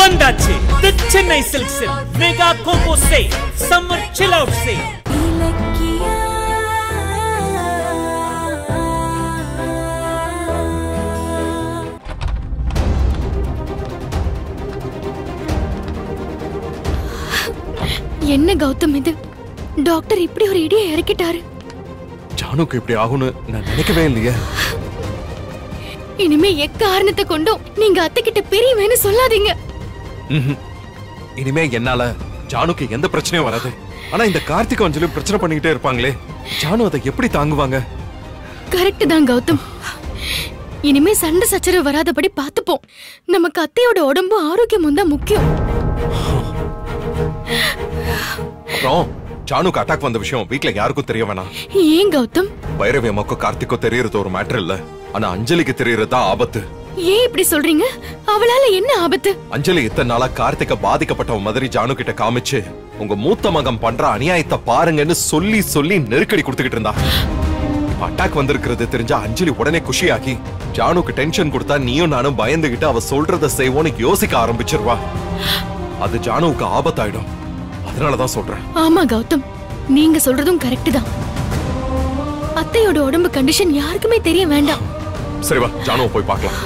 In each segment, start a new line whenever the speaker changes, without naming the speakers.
வந்தாச்சு the Chennai silks mega combo sale summer chill out sale.
என்ன கௌதம் இது? டாக்டர் இப்படி ஒரு இடியை இறக்கிட்டாரு.
ஜானுக்கு இப்படி ஆகும்னு நான் நினைக்கவே இல்லையே.
இனிமே எக்காரணத்தை கொண்டும் நீங்க அத்தை கிட்ட பெரியவேன்னு சொல்லாதீங்க.
இனிமே என்னால ஜானுக்கு எந்த பிரச்சனையும் வராது. ஆனா இந்த கார்த்திக் அஞ்சலி பிரச்சனை பண்ணிக்கிட்டே இருப்பாங்களே, ஜானு அதை எப்படி தாங்குவாங்க?
கரெக்ட் தான் கௌதம். இனிமே சண்டை சச்சரவு வராதபடி பாத்துப்போம். நமக்கு அத்தையோட உடம்பு ஆரோக்கியமும் தான் முக்கியம்.
அப்புறம் ஜானுக்கு அட்டாக் வந்த விஷயம் வீட்ல யாருக்கும் தெரிய வேணாம்.
ஏன் கௌதம்?
பைரவி அம்மாக்கும் கார்த்திக்கும் தெரியறது ஒரு மேட்டர் இல்ல, ஆனா அஞ்சலிக்கு தெரியறதா ஆபத்து.
ஏன் இப்படி சொல்றீங்க? அவளால என்ன ஆபத்து?
அஞ்சலி இத்தனை நாளா கார்த்திக பாதிக்கப்பட்ட மாதிரி ஜானு கிட்ட காமிச்சு உங்க மூத்த மகன் பண்ற அநியாயத்தை பாருங்கன்னு சொல்லி சொல்லி நெருக்கடி கொடுத்துக்கிட்டு இருந்தா. அட்டாக் வந்திருக்கிறது தெரிஞ்சா அஞ்சலி உடனே குஷியாகி ஜானுக்கு டென்ஷன் கொடுத்தா நீயும் நானும் பயந்துகிட்டு அவ சொல்றத செய்வோன்னு யோசிக்க ஆரம்பிச்சிருவா. அது ஜானுவுக்கு ஆபத்தாயிடும். அதனாலதான் சொல்றேன்.
ஆமா கௌதம், நீங்க சொல்றதும் கரெக்ட் தான். அத்தையோட உடம்பு கண்டிஷன் யாருக்குமே தெரிய வேண்டாம்.
சரி வா, ஜானுவை போய் பார்க்கலாம்.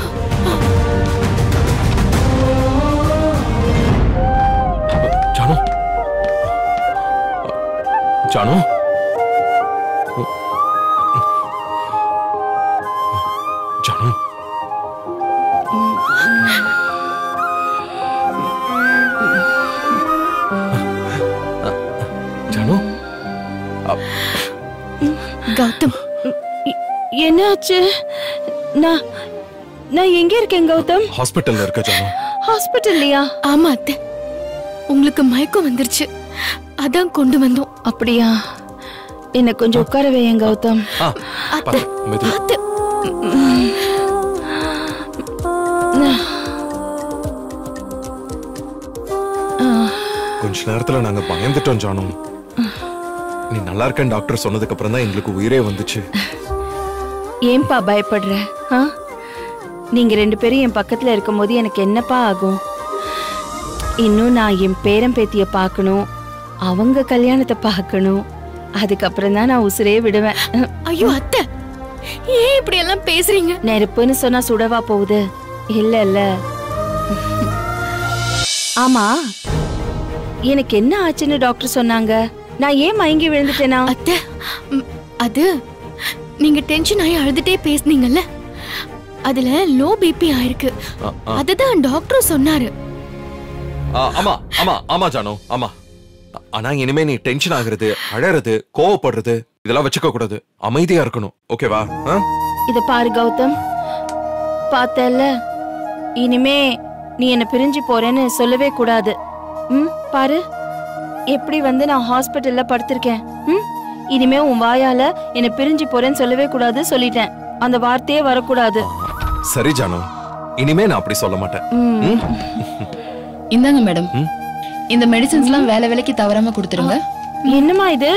ஜானு, ஜானு, ஜானு, ஜானு.
கௌதம்,
என்னாச்சு? நான் எங்க இருக்கேன் கௌதம்?
ஹாஸ்பிட்டல்ல இருக்க ஜானு.
ஹாஸ்பிட்டல்லையா?
ஆமா அத்தை, உங்களுக்கு மயக்கம் வந்துருச்சு, அதான் கொண்டு வந்தோம்.
அப்படியா? என்ன கொஞ்சம் உட்கார வையேன் கௌதம்.
அத்தை, அத்தை.
கொஞ்ச நேரத்துல நாங்க பயந்துட்டோம் ஜானு. நீ நல்லா இருக்கேன்னு டாக்டர் சொன்னதுக்கு அப்புறம் தான் எங்களுக்கு உயிரே வந்துச்சு.
ஏன்பா பயப்படுற? நீங்க ரெண்டு பேரும் என் பக்கத்துல இருக்கும் போது எனக்கு என்னப்பா ஆகும்? இன்னும் நான் என் பேரன் பேத்திய பார்க்கணும், அவங்க கல்யாணத்தை பார்க்கணும். அதுக்கப்புறம் தான் நான் உசுரே விடுவேன்.
ஐயோ அத்தை, ஏன் இப்படி எல்லாம் பேசுறீங்க?
நெருப்புன்னு சொன்னா சுடவா போகுது? இல்ல இல்ல. ஆமா, எனக்கு என்ன ஆச்சுன்னு டாக்டர் சொன்னாங்க. நான் ஏன் மயங்கி விழுந்துட்டேனா?
அத்தை, அது நீங்க டென்ஷன் ஆகி அழுதுட்டே பேசுனீங்கல்ல, அதுல லோ பிபி ஆயிருக்கு. அதுதான் டாக்டர் சொன்னாரு.
ஆமா ஆமா ஆமா ஜானு, ஆமா. ஆனா இனிமே நீ டென்ஷன் ஆகுறது, அழறது, கோவப்படுறது இதெல்லாம் வச்சுக்க கூடாது. அமைதியா இருக்கணும், ஓகேவா?
இத பாரு கௌதம், பார்த்தல்ல, இனிமே நீ என்ன பிரிஞ்சு போறேன்னு சொல்லவே கூடாது. பாரு எப்படி வந்து நான் ஹாஸ்பிட்டல்ல படுத்திருக்கேன். இனிமே உன் வாயால என்ன பிரிஞ்சு போறேன்னு சொல்லவே கூடாது சொல்லிட்டேன். அந்த வார்த்தையே வரக்கூடாது.
சரி ஜானு, இனிமே நான் அப்படி சொல்ல மாட்டேன்.
இந்தாங்க மேடம், இந்த மெடிசின்ஸ்லாம் வேலை வேலைக்கு தவறாம கொடுத்துருங்க.
என்னமா இது?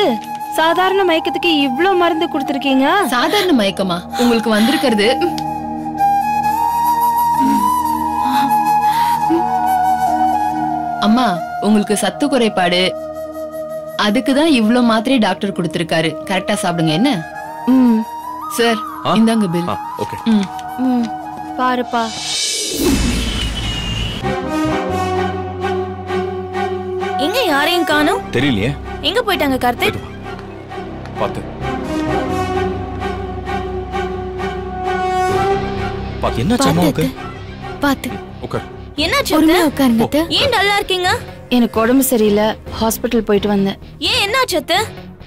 சாதாரண மயக்கத்துக்கு இவ்ளோ மருந்து கொடுத்திருக்கீங்க?
சாதாரண மயக்கமா? உங்களுக்கு வந்திருக்கிறது அம்மா, உங்களுக்கு சத்து குறைபாடு, அதுக்குதான் இவ்ளோ மாத்திரை டாக்டர் கொடுத்திருக்காரு. கரெக்டா சாப்பிடுங்க. என்ன சார், இந்தாங்க பில்.
ஓகே.
பாருப்பா.
எங்க யாரையும் காணோம்?
தெரியலையே.
எங்க போயிட்டாங்க கார்த்திக்?
பாத்து பாத்து என்ன
பாத்து பாத்து.
உட்கார்.
என்னாச்சு?
உட்காருங்க அத்தை.
ஏன் நல்லா இருக்கீங்க?
எனக்கு உடம்பு சரியில்லை, ஹாஸ்பிட்டல் போயிட்டு வந்தேன்.
ஏன் என்னாச்சு அத்தை?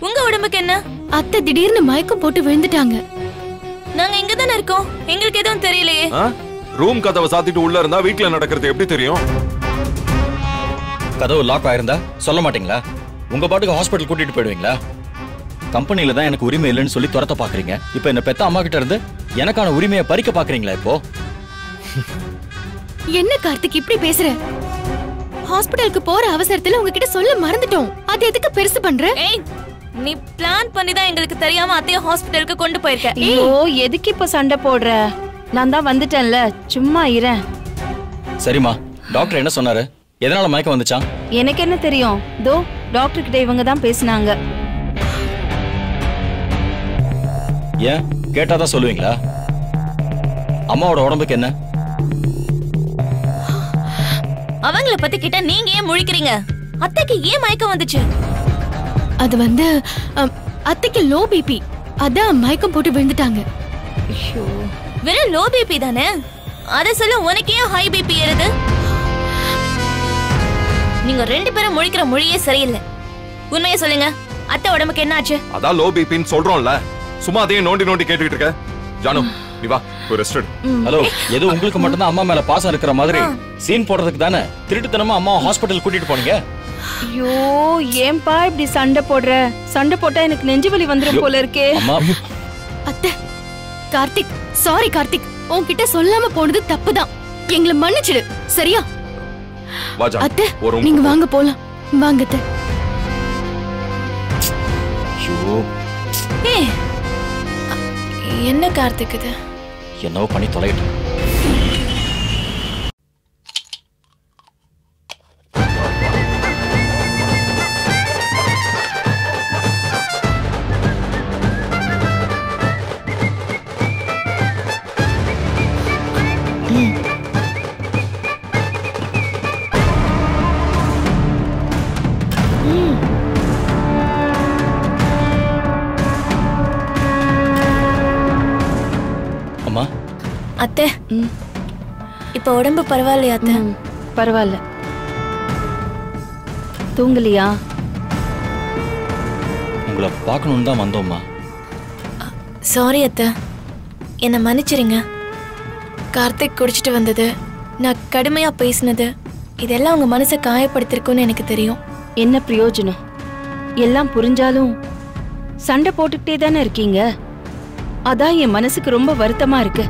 உங்க உடம்புக்கு என்ன?
அத்தை திடீர்னு மயக்கம் போட்டு விழுந்துட்டாங்க.
நாங்க இங்க தானே இருக்கோம், எங்களுக்கு எதுவும் தெரியலையே.
ரூம் கதவை சாத்திட்டு உள்ள இருந்தா வீட்ல நடக்கிறது எப்படி தெரியும்?
கதவு லாக் ஆயிருந்தா சொல்ல மாட்டீங்களா? உங்க பாட்டுக்கு ஹாஸ்பிட்டல் கூட்டிட்டு போயிடுவீங்களா? கம்பெனில தான் எனக்கு உரிமை இல்லைன்னு சொல்லி துரத்த பாக்குறீங்க. இப்ப என்ன பெத்த அம்மா கிட்ட இருந்து எனக்கான உரிமையை பறிக்க பாக்குறீங்களா? இப்போ
என்ன கார்த்திக் இப்படி பேசுற? ஹாஸ்பிடலுக்கு போற அவசரத்துல உங்ககிட்ட சொல்ல மறந்துட்டோம். அது எதுக்கு பெருசு பண்ற?
ஏய், நீ பிளான் பண்ணி தான் எங்களுக்கு தெரியாம அத்தைய ஹாஸ்பிடலுக்கு கொண்டு போயிருக்க.
ஐயோ, எதுக்கு இப்ப சண்டை போடுற? நான் தான் வந்துட்டேன்ல, சும்மா இரேன்.
சரிம்மா, டாக்டர் என்ன சொன்னாரு? எதனால மயக்கம் வந்துச்சான்?
எனக்கு என்ன தெரியும்? தோ டாக்டர் கிட்ட இவங்க தான் பேசினாங்க.
ஏன் கேட்டாதான் சொல்லுவீங்களா? அம்மாவோட உடம்புக்கு என்ன?
அவங்கள பத்தி கிட்ட நீங்க ஏன் முழிக்கிறீங்க? அத்தைக்கு ஏன் மயக்கம் வந்துச்சு?
அது வந்து அத்தைக்கு லோ பிபி, அதான் மயக்கம் போட்டு விழுந்துட்டாங்க.
வெறும் லோ பிபி தானே, அத சொல்ல உனக்கு ஏன் ஹை பிபி ஏறுது? நீங்க 2 பேரும் முழிக்கிற மொழியே சரியில்லை. உண்மையை சொல்லுங்க, அத்தை உடம்புக்கு என்ன ஆச்சு?
அதான் லோ பிபின்னு சொல்றோம்ல, சும்மா அதையே நோண்டி நோண்டி கேட்டுக்கிட்டு இருக்க. ஜானு நீ வா, போய் ரெஸ்ட் எடு.
ஹலோ, ஏதோ உங்களுக்கு மட்டும் தான் அம்மா மேல பாசம் இருக்கிற மாதிரி சீன் போடுறதுக்கு தானே திருட்டுத்தனமா அம்மா ஹாஸ்பிடல் கூட்டிட்டு போனீங்க.
ஐயோ ஏன்பா இப்படி சண்டை போடுற? சண்டை போட்டா எனக்கு நெஞ்சு வலி வந்துரும் போல இருக்கே.
அம்மா
அத்தை, கார்த்திக், சாரி கார்த்திக், உன்கிட்ட சொல்லாம போனது தப்புதான். எங்களை மன்னிச்சிடு, சரியா?
வா ஜானு,
அத்தை
ஒரு
நீங்க வாங்க போலாம். வாங்க அத்தை.
ஐயோ,
என்ன கார்த்திக் இது?
என்னவோ பண்ணி தொலைட்டு.
அத்தை, இப்ப உடம்பு பரவாயில்லையா அத்தை?
பரவாயில்ல. தூங்கலையா?
உங்களை பார்க்கணும்னு தான் வந்தோம்மா.
சாரி அத்தை, என்னை மன்னிச்சிருங்க. கார்த்திக் குடிச்சிட்டு வந்தது, நான் கடுமையா பேசினது, இதெல்லாம் உங்க மனசை காயப்படுத்திருக்குன்னு எனக்கு தெரியும்.
என்ன பிரயோஜனம்? எல்லாம் புரிஞ்சாலும் சண்டை போட்டுக்கிட்டே தானே இருக்கீங்க. அதான் என் மனசுக்கு ரொம்ப வருத்தமா இருக்கு.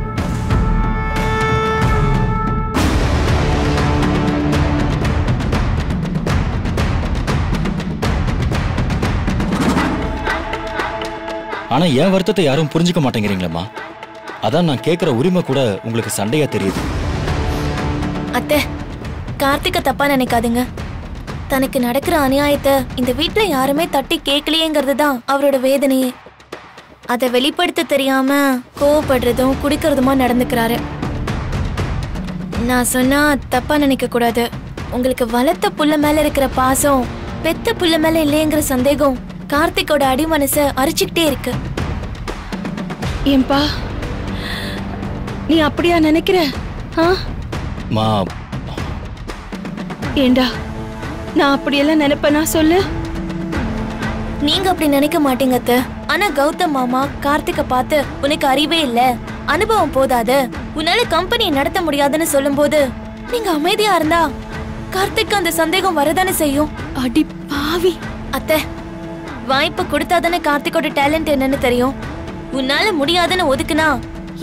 ஆனா என் வருத்தத்தை யாரும் புரிஞ்சுக்க மாட்டேங்கிறீங்களேம்மா. அதான் நான் கேட்கிற உரிமை கூட உங்களுக்கு சண்டையா தெரியுது.
அத்தை, கார்த்திக்க தப்பா நினைக்காதீங்க. தனக்கு நடக்கிற அநியாயத்தை இந்த வீட்டுல யாருமே தட்டி கேட்கலையேங்கிறது தான் அவரோட வேதனையே. அதை வெளிப்படுத்த தெரியாம கோவப்படுறதும் குடிக்கிறதுமா நடந்துக்கிறாரு. நான் சொன்னா தப்பா நினைக்க கூடாது. உங்களுக்கு வளர்த்த புள்ள மேல இருக்கிற பாசம் பெத்த புள்ள மேல இல்லையங்கிற சந்தேகம் கார்த்திக்கோட அடி மனச அரிச்சுக்கிட்டே இருக்கு.
ஏன்பா நீ அப்படியா நினைக்கிற? ஏண்டா நான் அப்படியெல்லாம் நினைப்பேனா சொல்லு?
நீங்க அப்படி நினைக்க மாட்டீங்க அத்தை. ஆனா கௌதம் மாமா கார்த்திக்க பார்த்து உனக்கு அறிவே இல்ல, அனுபவம் போதாது, உன்னால கம்பெனி நடத்த முடியாதுன்னு சொல்லும் போது நீங்க அமைதியா இருந்தா கார்த்திக் அந்த சந்தேகம் வரதானே செய்யும்.
அடி பாவி.
அத்தை, வாய்ப்பு கொடுத்தாதானே கார்த்திக்கோட டேலண்ட் என்னன்னு தெரியும். உன்னால முடியாதுன்னு ஒதுக்குனா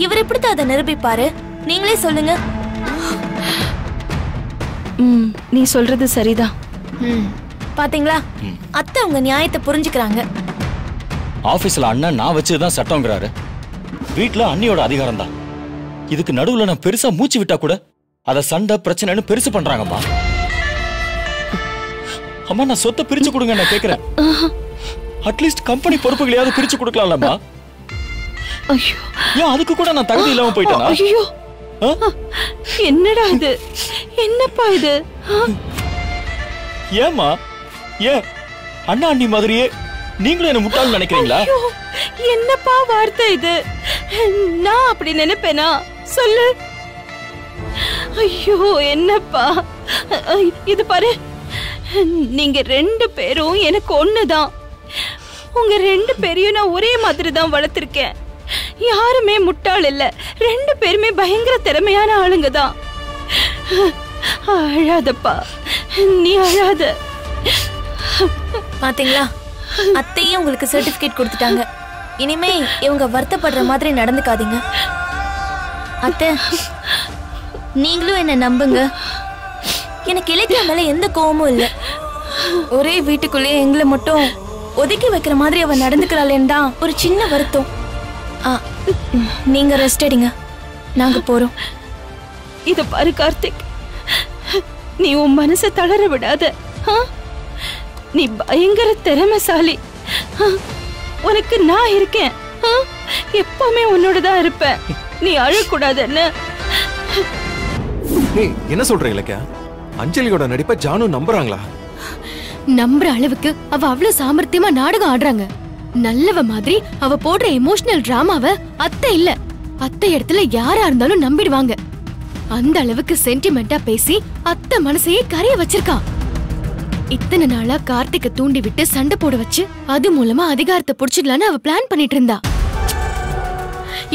இவர் எப்படித்தான் அதை நிரூபிப்பாரு? நீங்களே சொல்லுங்க.
நீ சொல்றது சரிதான்.
பாத்தீங்களா, அத்தை உங்க நியாயத்தை புரிஞ்சுக்கிறாங்க.
ஆபீஸ்ல அண்ணன் நான் வச்சதுதான் சட்டம்ங்கிறாரு. வீட்டுல அண்ணியோட அதிகாரம் தான். இதுக்கு நடுவுல நான் பெருசா மூச்சு விட்டா கூட அத சண்டை பிரச்சனைன்னு பெருசு பண்றாங்கம்மா. அம்மா நான் சொத்தை பிரிச்சு கொடுங்க நான் கேக்குறேன். அட்லீஸ்ட் கம்பெனி பொறுப்புகளையாவது பிரிச்சு கொடுக்கலாம்லம்மா.
ஐயோ,
ஏன் அதுக்கு கூட நான் தகுதி இல்லாம போயிட்டேனா?
ஐயோ, என்னடா இது? என்னப்பா இது?
ஏமா ஏன் அண்ணா அண்ணி மாதிரியே நீங்களும் என்ன முட்டாள்னு நினைக்கிறீங்களா?
என்னப்பா வார்த்தை இது? நான் அப்படி நினைப்பேனா? சொல்லு. ஐயோ என்னப்பா இது பாரு, நீங்க 2 பேரும் எனக்கு ஒண்ணுதான். உங்க 2 பேரையும் நான் ஒரே மாதிரி தான் வளர்த்திருக்கேன். யாருமே முட்டாள் இல்ல, 2 பேருமே பயங்கர திறமையான ஆளுங்க தான். அழாதப்பா, நீ அழாத.
பாத்தீங்களா, அத்தையே உங்களுக்கு சர்டிபிகேட் கொடுத்துட்டாங்க. இனிமே இவங்க வருத்தப்படுற மாதிரி நடந்துக்காதீங்க. அத்தை, நீங்களும் என்ன நம்புங்க. எனக்கு இலக்கிய மேல எந்த கோவமும் இல்ல. ஒரே வீட்டுக்குள்ளேயே எங்களை மட்டும் ஒதுக்கி வைக்கிற மாதிரி அவ நடந்துக்கிறாளேன்னு தான் ஒரு சின்ன வருத்தம். நீங்க ரெஸ்ட் எடுங்க, நாங்க போறோம்.
இத பாரு கார்த்திக், நீ உன் மனசை தளர விடாத. நீ பயங்கர திறமைசாலி. உனக்கு நான் இருக்கேன். எப்பவுமே உன்னோடதான் இருப்பேன். நீ அழக்கூடாது.
என்ன சொல்ற இலக்கியா? அஞ்சலியோட நடிப்பை ஜானு நம்புறாங்களா?
நம்புற அளவுக்கு அவ அவ்வளவு சாமர்த்தியமா நாடகம் ஆடுறாங்க. நல்லவ மாதிரி அவ போடுற எமோஷனல் டிராமாவை அத்தை இல்ல, அத்தை இடத்துல யாரா இருந்தாலும் நம்பிடுவாங்க. அந்த அளவுக்கு சென்டிமெண்டா பேசி அத்தை மனசையே கரைய வச்சிருக்கா. இத்தனை நாளா கார்த்திகை தூண்டி விட்டு சண்டை போட வச்சு அது மூலமா அதிகாரத்தை புடிச்சிடலான்னு அவ பிளான் பண்ணிட்டு இருந்தா.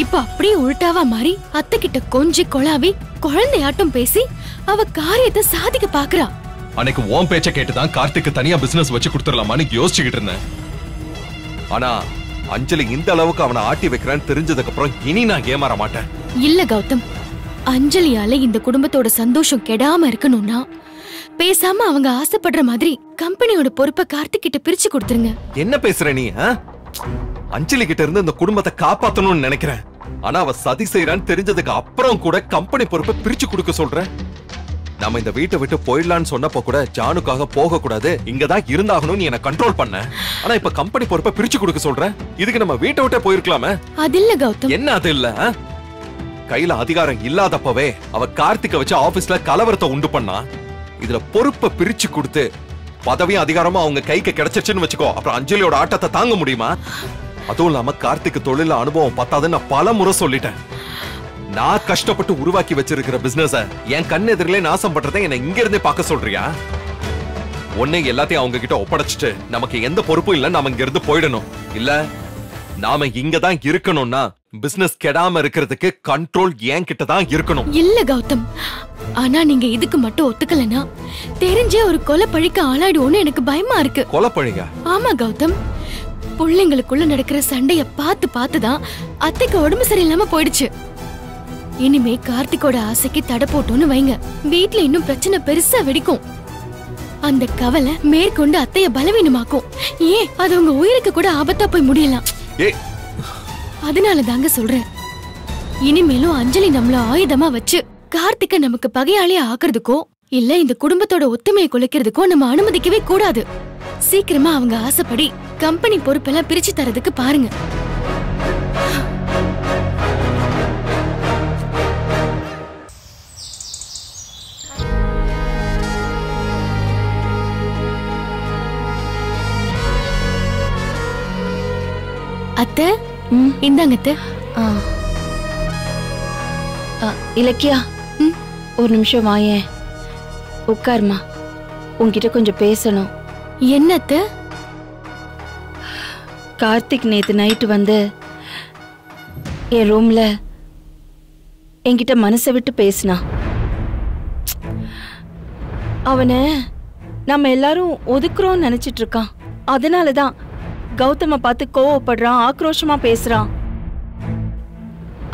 இப்ப அப்படியே உள்டாவா மாறி அத்தை கிட்ட கொஞ்சி கொளாவி குழந்தையாட்டம் பேசி அவ காரியத்தை சாதிக்க பாக்குறா.
அன்னைக்கு உன் பேச்ச கேட்டுதான் கார்த்திக்கு தனியா பிசினஸ் வச்சு கொடுத்துடலாமான்னு யோசிச்சுக்கிட்டு இருந்தேன். ஆனா அஞ்சலி இந்த அளவுக்கு அவனை ஆட்டி வைக்கிறான்னு தெரிஞ்சதுக்கு அப்புறம் இனி நான் ஏமாற மாட்டேன்.
இல்ல கௌதம், அஞ்சலியால இந்த குடும்பத்தோட சந்தோஷம் கெடாம இருக்கணும்னா பேசாம அவங்க ஆசைப்படுற மாதிரி கம்பெனியோட பொறுப்பை கார்த்திக் கிட்ட பிரிச்சு கொடுத்துருங்க.
என்ன பேசுற நீ? அஞ்சலி கிட்ட இருந்து இந்த குடும்பத்தை காப்பாத்தணும்னு நினைக்கிறேன். ஆனா அவ சதி செய்யறான்னு தெரிஞ்சதுக்கு அப்புறம் கூட கம்பெனி பொறுப்பை பிரிச்சு கொடுக்க சொல்ற. நாம இந்த வீட்டை விட்டு போயிடலான்னு சொன்னப்போ கூட ஜானுக்காக போக கூடாது, இங்கதான் இருந்தாகணும் நீ என்ன கண்ட்ரோல் பண்ண. ஆனா இப்ப கம்பெனி பொறுப்பை பிரிச்சு கொடுக்க சொல்ற. இதுக்கு நம்ம வீட்டை விட்டே போயிருக்கலாமே.
அது இல்ல கௌதம்.
என்ன அது இல்ல? கையில அதிகாரம் இல்லாதப்பவே அவ கார்த்திகை வச்சு ஆபீஸ்ல கலவரத்தை உண்டு பண்ணா. இதுல பொறுப்பை பிரிச்சு கொடுத்து பதவியும் அதிகாரமும் அவங்க கைக்கு கிடைச்சிருச்சுன்னு வச்சுக்கோ, அப்புறம் அஞ்சலியோட ஆட்டத்தை தாங்க முடியுமா? அதுவும் இல்லாம கார்த்திக் தொழில அனுபவம் பத்தாதுன்னு நான் பல முறை சொல்லிட்டேன். நான் கஷ்டப்பட்டு உருவாக்கி வச்சிருக்கிற பிசினஸ என் கண் எதிரிலே நாசம் பண்றதை என்ன இங்க இருந்தே பார்க்க சொல்றியா? ஒன்னே எல்லாத்தையும் அவங்க கிட்ட ஒப்படைச்சிட்டு நமக்கு எந்த பொறுப்பும் இல்ல, நாம இங்க இருந்து போயிடணும். இல்ல நாம இங்கதான் இருக்கணும்னா பிசினஸ் கெடாம இருக்கிறதுக்கு கண்ட்ரோல் என் கிட்ட தான் இருக்கணும்.
இல்ல கௌதம், ஆனா நீங்க இதுக்கு மட்டும் ஒத்துக்கலனா தெரிஞ்சே ஒரு கொலை பழிக்க ஆளாயிடுவோன்னு எனக்கு பயமா இருக்கு.
கொலை பழிங்க?
ஆமா கௌதம், பிள்ளைங்களுக்குள்ள நடக்கிற சண்டைய பார்த்து பார்த்துதான் அத்தைக்கு உடம்பு சரியில்லாம போயிடுச்சு. இனிமே கார்த்திகோட ஆசைக்கு தடை போட்டோன்னு வைங்க, வீட்டுல இன்னும் பிரச்சனை பெருசா வெடிக்கும். அந்த கவலை மேற்கொண்டு அத்தைய பலவீனமாக்கும். ஏன் அது உங்க உயிருக்கு கூட ஆபத்தா போய் முடியலாம். அதனால தாங்க சொல்றேன், இனிமேலும் அஞ்சலி நம்மள ஆயுதமா வச்சு கார்த்திகை நமக்கு பகையாளியா ஆக்குறதுக்கோ இல்ல இந்த குடும்பத்தோட ஒத்துமையை குலைக்கிறதுக்கோ நம்ம அனுமதிக்கவே கூடாது. சீக்கிரமா அவங்க ஆசைப்படி கம்பெனி பொறுப்பெல்லாம் பிரிச்சு தரதுக்கு பாருங்க. அத்தை, இந்தாங்க அத்தை.
இலக்கியா, ஒரு நிமிஷம் வாயேன், உட்காருமா. உன்கிட்ட கொஞ்சம் பேசணும்.
என்ன அத்தை?
கார்த்திக் நேத்து நைட்டு வந்து என் ரூம்ல என்கிட்ட மனசை விட்டு பேசினா. அவனை நம்ம எல்லாரும் ஒதுக்குறோம்னு நினைச்சிட்டு இருக்கான். அதனாலதான் கௌதம பார்த்து கோவப்படுறான், ஆக்ரோஷமா பேசுறான்.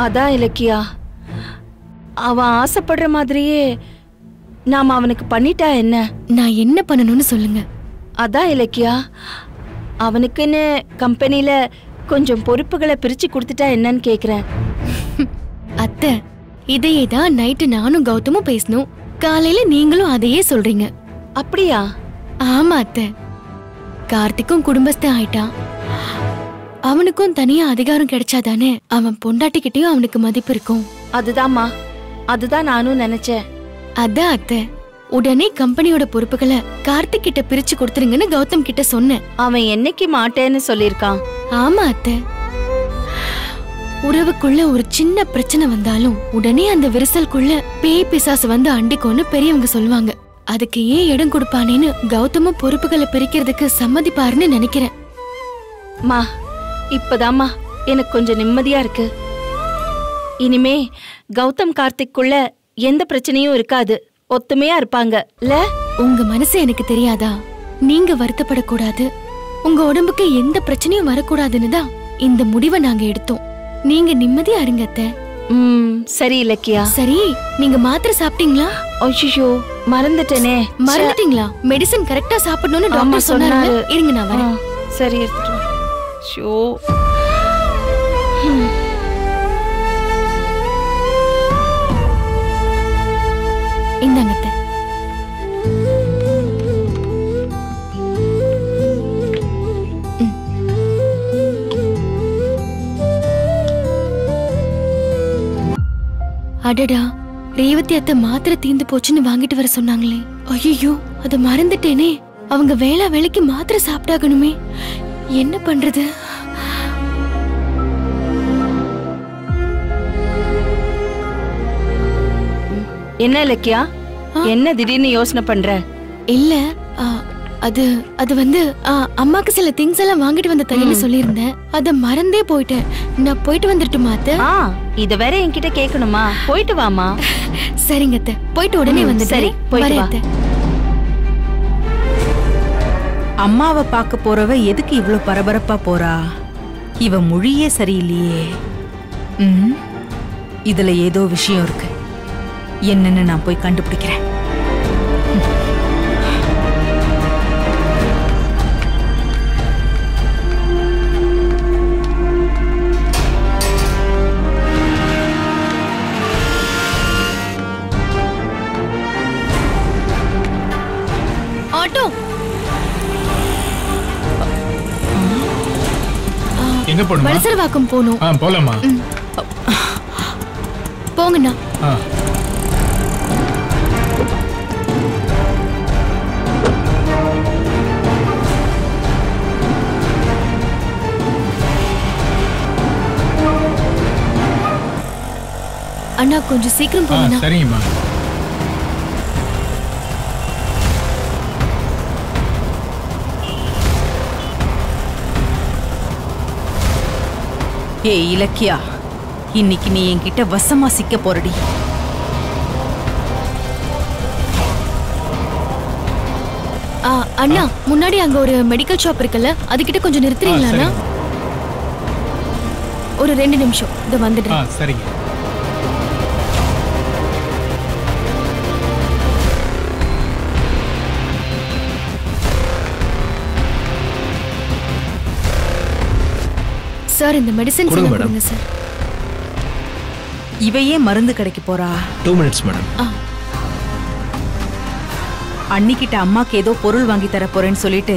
அதான் இலக்கியா, அவன் ஆசைப்படுற மாதிரியே நாம அவனுக்கு பண்ணிட்டா என்ன?
நான் என்ன பண்ணணும்னு சொல்லுங்க.
அதான் இலக்கியா, அவனுக்குன்னு கம்பெனில கொஞ்சம் பொறுப்புகளை பிரிச்சு கொடுத்துட்டா என்னன்னு கேக்குறேன்.
அத்தை, இதையே தான் நைட்டு நானும் கௌதமும் பேசணும், காலையில நீங்களும் அதையே சொல்றீங்க.
அப்படியா?
ஆமா அத்தை, கார்த்திக்கும் குடும்பஸ்தன் ஆயிட்டான். அவனுக்கும் தனியா அதிகாரம் கிடைச்சாதானே அவன் பொண்டாட்டிக்கிட்டயும் அவனுக்கு மதிப்பு இருக்கும்.
அதுதான்மா, அதுதான் நானும் நினைச்சேன்.
அதான் அத்தை, உடனே கம்பெனியோட பொறுப்புகளை கார்த்திக் கிட்ட பிரிச்சு கொடுத்துருங்கன்னு கௌதம் கிட்ட சொன்னேன்.
அவன் என்னைக்கு மாட்டேன்னு சொல்லிருக்கான்.
ஆமா அத்தை, உறவுக்குள்ள ஒரு சின்ன பிரச்சனை வந்தாலும் உடனே அந்த விரிசலுக்குள்ள பேய் பிசாசு வந்து அண்டிக்கோன்னு பெரியவங்க சொல்லுவாங்க. அதுக்கு ஏன் இடம் கொடுப்பானேன்னு கௌதமும் பொறுப்புகளை பிரிக்கிறதுக்கு சம்மதிப்பாருன்னு நினைக்கிறேன்.
மா, இப்பதாம்மா எனக்கு கொஞ்சம் நிம்மதியா இருக்கு. இனிமே கௌதம் கார்த்திக்குள்ள எந்த பிரச்சனையும் இருக்காது, ஒத்துமையா இருப்பாங்க. இல்ல,
உங்க மனசு எனக்கு தெரியாதா? நீங்க வருத்தப்படக்கூடாது, உங்க உடம்புக்கு எந்த பிரச்சனையும் வரக்கூடாதுன்னு தான் இந்த முடிவை நாங்க எடுத்தோம். நீங்க நிம்மதியா இருங்க அத்தை.
சரி இலக்கியா.
சரி, நீங்க மாத்திரை சாப்பிட்டீங்களா?
ஐயோ, மறந்துட்டேனே.
மறந்துட்டீங்களா? மெடிசன் கரெக்டா சாப்பிடணும்னு டாக்டர் சொன்னாரு. இருங்க நான் வரேன்.
சரி, எடுத்துட்டு வா. ஷோ,
இந்தாங்க அத்தை. அடடா, ரேவதி அத்தை மாத்திரை தீந்து போச்சுன்னு வாங்கிட்டு வர சொன்னாங்களே. ஐயோ, அத மறந்துட்டேனே. அவங்க வேளைக்கு மாத்திரை சாப்பிட்டாகணுமே. என்ன பண்றது?
என்ன இலக்கியா, என்ன திடீர்னு யோசனை பண்ற?
இல்ல, அது அது வந்து அம்மாக்கு சில திங்ஸ் எல்லாம் வாங்கிட்டு வந்து தரேன்னு சொல்லியிருந்தேன். அத மறந்தே போயிட்டேன். நான் போயிட்டு வந்துட்டுமா அத்தை?
இத வேற என்கிட்ட கேட்கணுமா? போயிட்டு வாமா.
சரிங்க அத்தை, போயிட்டு உடனே வந்து.
சரி, போயிட்டு வா.
அம்மாவை பார்க்க போறவ எதுக்கு இவ்ளோ பரபரப்பா போறா? இவ மொழியே சரியில்லையே. இதுல ஏதோ விஷயம் இருக்கு. என்னன்னு நான் போய் கண்டுபிடிக்கிறேன்.
ஆட்டோ
எங்க போணும்?
வலசரவாக்கம் போணும்.
போலாமா?
போங்கண்ணா. அண்ணா கொஞ்சம் சீக்கிரம் போங்க.
சரிங்கம்மா.
ஏய் இலக்கியா, இன்னைக்கு நீ என்கிட்ட வசமா சிக்க போறடி.
அண்ணா, முன்னாடி அங்க ஒரு மெடிக்கல் ஷாப் இருக்குல்ல, அதுகிட்ட கொஞ்சம் நிறுத்துறீங்களா? ஒரு 2 நிமிஷம், இத வந்துடுறேன்.
சரிங்க.
சார், இந்த மெடிசன் கொடுங்க சார்.
இவையே மருந்து கடைக்கு போறா?
2 minutes மேடம்.
அன்னிக்கிட்ட அம்மாக்கு ஏதோ பொருள் வாங்கி தர போறேன்னு சொல்லிட்டு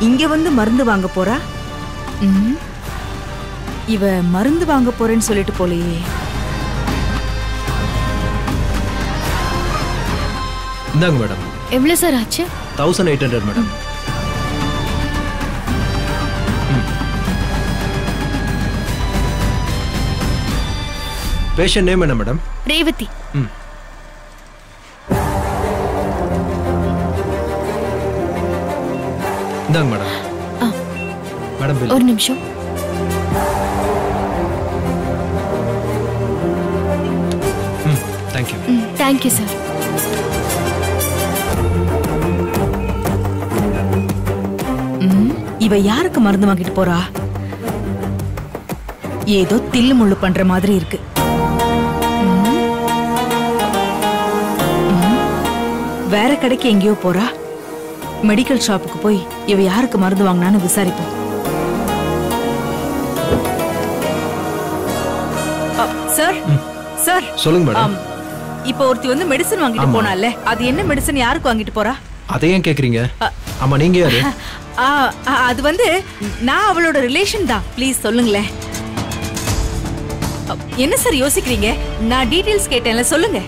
இங்க வந்து மருந்து வாங்க போறா? இவ மருந்து வாங்க போறேன்னு சொல்லிட்டு போலையே.
இந்தாங்க மேடம்.
எவ்வளவு சார் ஆச்சு?
1800 மேடம். பேஷண்ட் நேம் என்ன மேடம்?
ரேவதி.
இந்தாங்க மேடம். Madam bill.
ஒரு நிமிஷம்.
Thank you.
Thank you sir.
இவ யாருக்கு மருந்து வாங்கிட்டு போறா? ஏதோ தில்லு முள்ளு பண்ற மாதிரி இருக்கு. வேற கடைக்கு எங்கேயோ போறா? மெடிக்கல் ஷாப்புக்கு போய் இவ யாருக்கு மருந்து வாங்கினான்னு விசாரிப்போம். சார், சார்
சொல்லுங்க மேடம்.
இப்போ ஒருத்தி வந்து மெடிசன் வாங்கிட்டு போனால, அது என்ன மெடிசன், யாருக்கு வாங்கிட்டு போறா?
அதை ஏன் கேக்குறீங்க? ஆமா, நீங்க யாரு?
அது வந்து நான் அவளோட ரிலேஷன் தான். ப்ளீஸ் சொல்லுங்களேன். என்ன சார் யோசிக்கிறீங்க? நான் டீடைல்ஸ் கேட்டேன்ல, சொல்லுங்க.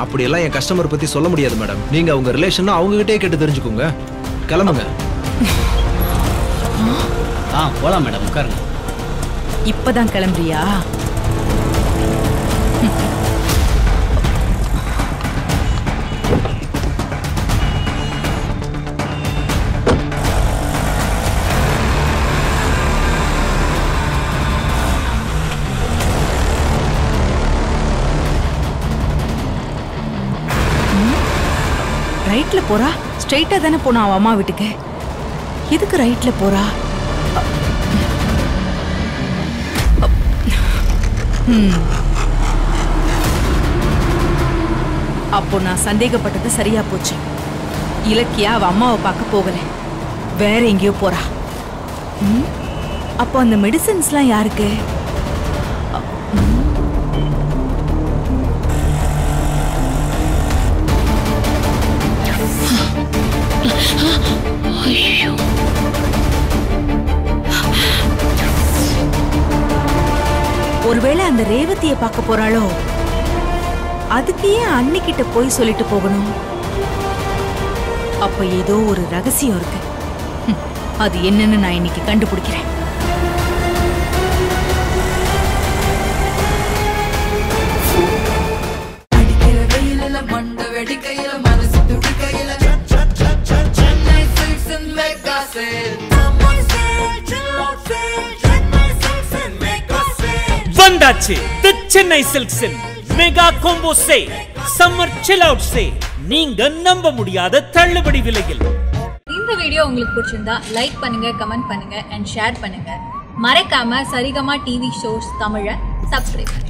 அப்படியெல்லாம் என் கஸ்டமர் பத்தி சொல்ல முடியாது மேடம். நீங்க அவங்க ரிலேஷன் அவங்க கிட்டே கேட்டு தெரிஞ்சுக்கோங்க. கிளம்புங்க.
போலாம் மேடம், உட்காருங்க.
இப்பதான் கிளம்புறியா? ரைட்ல போறா? ஸ்ட்ரைட்டா தானே போனா அவ அம்மா வீட்டுக்கு. எதுக்கு ரைட்ல போறா? அப்போ நான் சந்தேகப்பட்டது சரியா போச்சு. இலக்கியா அவ அம்மாவை பார்க்க போகல, வேற எங்கேயோ போறா. அப்போ அந்த மெடிசின்ஸ்லாம் யாருக்கு? ஒருவேளை அந்த ரேவதியை பார்க்க போறாளோ? அதுக்கு ஏன் அன்னிக்கிட்ட போய் சொல்லிட்டு போகணும்? அப்ப ஏதோ ஒரு ரகசியம் இருக்கு. அது என்னன்னு நான் இன்னைக்கு கண்டுபிடிக்கிறேன்.
வந்தாச்சு தி சென்னை சில்க்ஸின் mega combo sale, summer chill out sale. நீங்க நம்ப முடியாத தள்ளுபடி விலையில்.
இந்த வீடியோ உங்களுக்கு பிடிச்சிருந்தா லைக் பண்ணுங்க, கமெண்ட் பண்ணுங்க அண்ட் ஷேர் பண்ணுங்க. மறக்காம சரிகமா டிவி ஷோஸ் தமிழை சப்ஸ்கிரைப் பண்ணுங்க.